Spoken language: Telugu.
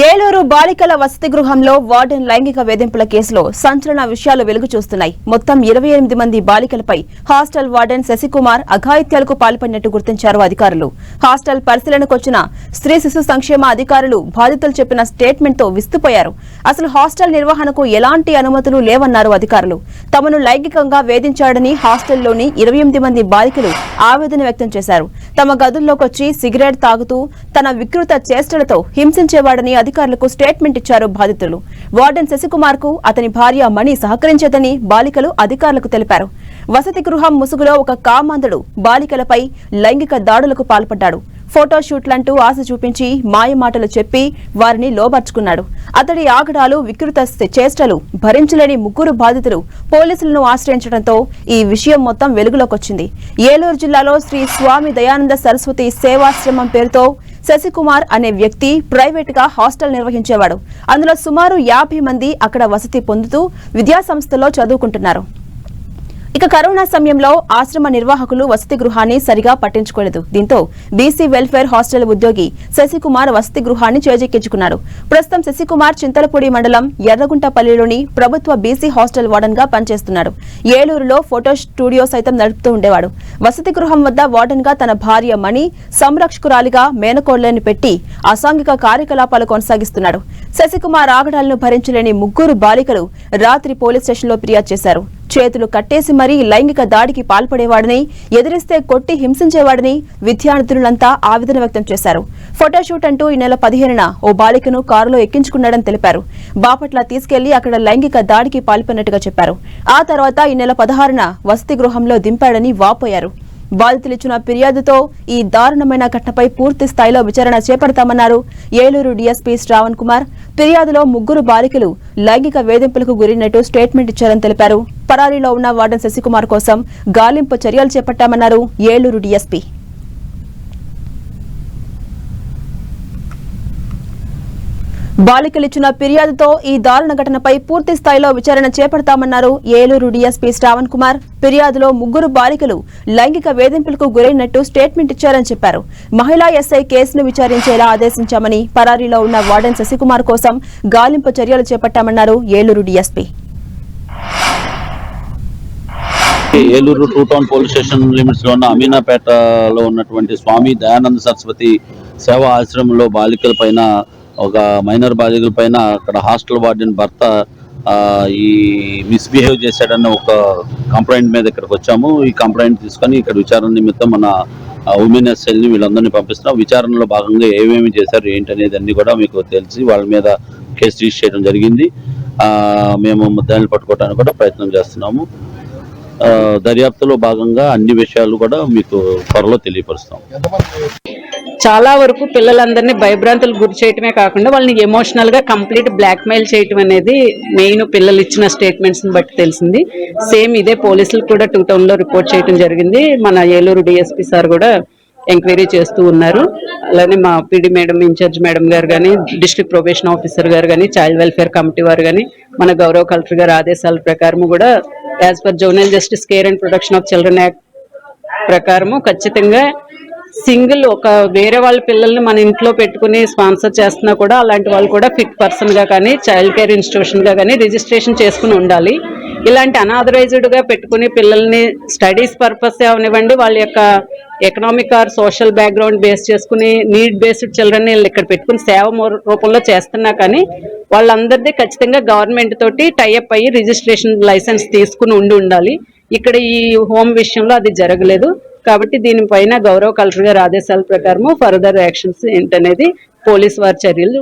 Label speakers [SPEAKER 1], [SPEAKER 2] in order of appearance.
[SPEAKER 1] ఏలూరు బాలికల వసతి గృహంలో వార్డెన్ లైంగిక వేధింపుల కేసులో సంచలన విషయాలు వెలుగు చూస్తున్నాయి. మొత్తం 28 మంది బాలికలపై హాస్టల్ వార్డెన్ శశికుమార్ అఘాయిత్యాలకు పాల్పడినట్టు గుర్తించారు అధికారులు. హాస్టల్ పరిశీలనకు వచ్చిన స్త్రీ శిశు సంక్షేమ అధికారులు బాధితులు చెప్పిన స్టేట్మెంట్ తో విస్తుపోయారు. అసలు హాస్టల్ నిర్వహణకు ఎలాంటి అనుమతులు లేవన్నారు అధికారులు. తమను లైంగికంగా వేధించాడని హాస్టల్లోని 28 మంది బాలికలు ఆవేదన వ్యక్తం చేశారు. తమ గదుల్లోకొచ్చి సిగరెట్ తాగుతూ తన వికృత చేష్టలతో హింసించేవాడని అధికారులకు స్టేట్మెంట్ ఇచ్చారు బాధితులు. వార్డెన్ శశికుమార్ కు అతని భార్య మణి సహకరించేదని బాలికలు అధికారులకు తెలిపారు. వసతి గృహం ముసుగులో ఒక కామాంధుడు బాలికలపై లైంగిక దాడులకు పాల్పడ్డాడు. ఫోటోషూట్లంటూ ఆశ చూపించి మాయమాటలు చెప్పి వారిని లోబర్చుకున్నాడు. అతడి ఆగడాలు, వికృత చేష్టలు భరించలేని ముగ్గురు బాధితులు పోలీసులను ఆశ్రయించడంతో ఈ విషయం మొత్తం వెలుగులోకొచ్చింది. ఏలూరు జిల్లాలో శ్రీ స్వామి దయానంద సరస్వతి సేవాశ్రమం పేరుతో శశికుమార్ అనే వ్యక్తి ప్రైవేట్ గా హాస్టల్ నిర్వహించేవాడు. అందులో సుమారు 50 మంది అక్కడ వసతి పొందుతూ విద్యాసంస్థలో చదువుకుంటున్నారు. ఇక కరోనా సమయంలో ఆశ్రమ నిర్వాహకులు వసతి గృహాన్ని సరిగా పట్టించుకోలేదు. దీంతో బీసీ వెల్ఫేర్ హాస్టల్ ఉద్యోగి శశికుమార్ వసతి గృహాన్ని చేజెక్కించుకున్నాడు. ప్రస్తుతం శశికుమార్ చింతలపూడి మండలం ఎర్రగుంటపల్లిలోని ప్రభుత్వ బీసీ హాస్టల్ వార్డెన్ గా పనిచేస్తున్నాడు. ఏలూరులో ఫోటో స్టూడియో సైతం నడుపుతూ ఉండేవాడు. వసతి గృహం వద్ద వార్డెన్ గా తన భార్య మణి, సంరక్షకురాలిగా మేనకోళ్లను పెట్టి అసాంఘిక కార్యకలాపాలు కొనసాగిస్తున్నాడు. శశికుమార్ ఆగడాలను భరించలేని ముగ్గురు బాలికలు రాత్రి పోలీస్ స్టేషన్లో ఫిర్యాదు చేశారు. చేతులు కట్టేసి మరీ లైంగిక దాడికి పాల్పడేవాడని, ఎదిరిస్తే కొట్టి హింసించేవాడని విద్యార్థులంతా ఆవేదన వ్యక్తం చేశారు. ఫోటోషూట్ అంటూ ఈ నెల 15న ఓ బాలికను కారులో ఎక్కించుకున్నాడని తెలిపారు. బాపట్ల తీసుకెళ్లి అక్కడ లైంగిక దాడికి పాల్పడినట్టుగా చెప్పారు. ఆ తర్వాత ఈ నెల 16న వసతి గృహంలో దింపాడని వాపోయారు. బాధితులిచ్చిన ఫిర్యాదుతో ఈ దారుణమైన ఘటనపై పూర్తి స్థాయిలో విచారణ చేపడతామన్నారు ఏలూరు డీఎస్పీ శ్రావణ్ కుమార్. ఫిర్యాదులో ముగ్గురు బాలికలు లైంగిక వేధింపులకు గురైనట్టు స్టేట్మెంట్ ఇచ్చారని తెలిపారు. పరారీలో ఉన్న వార్డెన్ శశికుమార్ కోసం గాలింపు చర్యలు చేపట్టామన్నారు ఏలూరు డీఎస్పీ. బాలికలిచ్చిన ఫిర్యాదుతో ఈ దారుణ ఘటనపై పూర్తి స్థాయిలో విచారణ చేపడతామన్నారు ఏలూరు డీఎస్పీ శ్రావణ్ కుమార్. ఫిర్యాదులో ముగ్గురు బాలికలు లైంగిక వేధింపులకు గురైనట్టు స్టేట్మెంట్ ఇచ్చారని చెప్పారు. మహిళా ఎస్ఐ కేసును విచారించేలా ఆదేశించామని, పరారీలో ఉన్న వార్డెన్ శశికుమార్ కోసం గాలింపు చర్యలు చేపట్టామన్నారు Eluru DSP.
[SPEAKER 2] Eluru 2 town police station limits లో ఉన్న అమీనాపేటలో ఉన్నటువంటి స్వామి దయానంద సరస్వతి సేవా ఆశ్రమంలో బాలికల పైన, ఒక మైనర్ బాలికల పైన అక్కడ హాస్టల్ వార్డెన్ భర్త ఈ మిస్బిహేవ్ చేశాడన్న ఒక కంప్లైంట్ మీద ఇక్కడికి వచ్చాము. ఈ కంప్లైంట్ తీసుకొని ఇక్కడ విచారణ నిమిత్తం మన ఉమెన్ ఎస్ఎల్ని వీళ్ళందరినీ పంపిస్తున్నాం. విచారణలో భాగంగా ఏమేమి చేశారు ఏంటనేది అన్ని కూడా మీకు తెలిసి వాళ్ళ మీద కేసు రిజిస్టర్ చేయడం జరిగింది. మేము ముద్దాయిల్ని పట్టుకోవడానికి కూడా ప్రయత్నం చేస్తున్నాము. దర్యాప్తులో భాగంగా అన్ని విషయాలు కూడా మీకు త్వరలో తెలియపరుస్తాం.
[SPEAKER 3] చాలా వరకు పిల్లలందరినీ భయభ్రాంతులకు గురి చేయటమే కాకుండా వాళ్ళని ఎమోషనల్ గా కంప్లీట్ బ్లాక్ మెయిల్ చేయటం అనేది మెయిన్ పిల్లలు ఇచ్చిన స్టేట్మెంట్స్ ని బట్టి తెలిసింది. సేమ్ ఇదే పోలీసులు కూడా 2 టౌన్ లో రిపోర్ట్ చేయడం జరిగింది. మన ఏలూరు డిఎస్పీ సార్ కూడా ఎంక్వైరీ చేస్తూ ఉన్నారు. అలానే మా పీడీ మేడం, ఇన్ఛార్జ్ మేడం గారు కానీ, డిస్ట్రిక్ట్ ప్రొబేషన్ ఆఫీసర్ గారు కానీ, చైల్డ్ వెల్ఫేర్ కమిటీ వారు కానీ, మన గౌరవ కలెక్టర్ గారి ఆదేశాల ప్రకారం కూడా as per zonal justice care and protection of children act ప్రకారము ఖచ్చితంగా సింగిల్ ఒక వేరే వాళ్ళ పిల్లల్ని మన ఇంట్లో పెట్టుకుని స్పాన్సర్ చేస్తున్నా కూడా అలాంటి వాళ్ళు కూడా ఫిట్ పర్సన్ గా కానీ, చైల్డ్ కేర్ ఇన్స్టిట్యూషన్ గా కానీ రిజిస్ట్రేషన్ చేసుకుని ఉండాలి. ఇలాంటి అనాథరైజ్డ్ గా పెట్టుకుని పిల్లల్ని స్టడీస్ పర్పస్ అవనివ్వండి, వాళ్ళ యొక్క economic or social background base చేసుకుని నీడ్ బేస్డ్ చిల్డ్రన్ ఇక్కడ పెట్టుకుని సేవ రూపంలో చేస్తున్నా కానీ వాళ్ళందరిది ఖచ్చితంగా గవర్నమెంట్ తోటి టైఅప్ అయ్యి రిజిస్ట్రేషన్ లైసెన్స్ తీసుకుని ఉండాలి. ఇక్కడ ఈ హోమ్ విషయంలో అది జరగలేదు. కాబట్టి దీనిపైన గౌరవ కలెక్టర్ గారి ఆదేశాల ప్రకారము ఫర్దర్ యాక్షన్స్ ఏంటనేది పోలీస్ వారి చర్యలు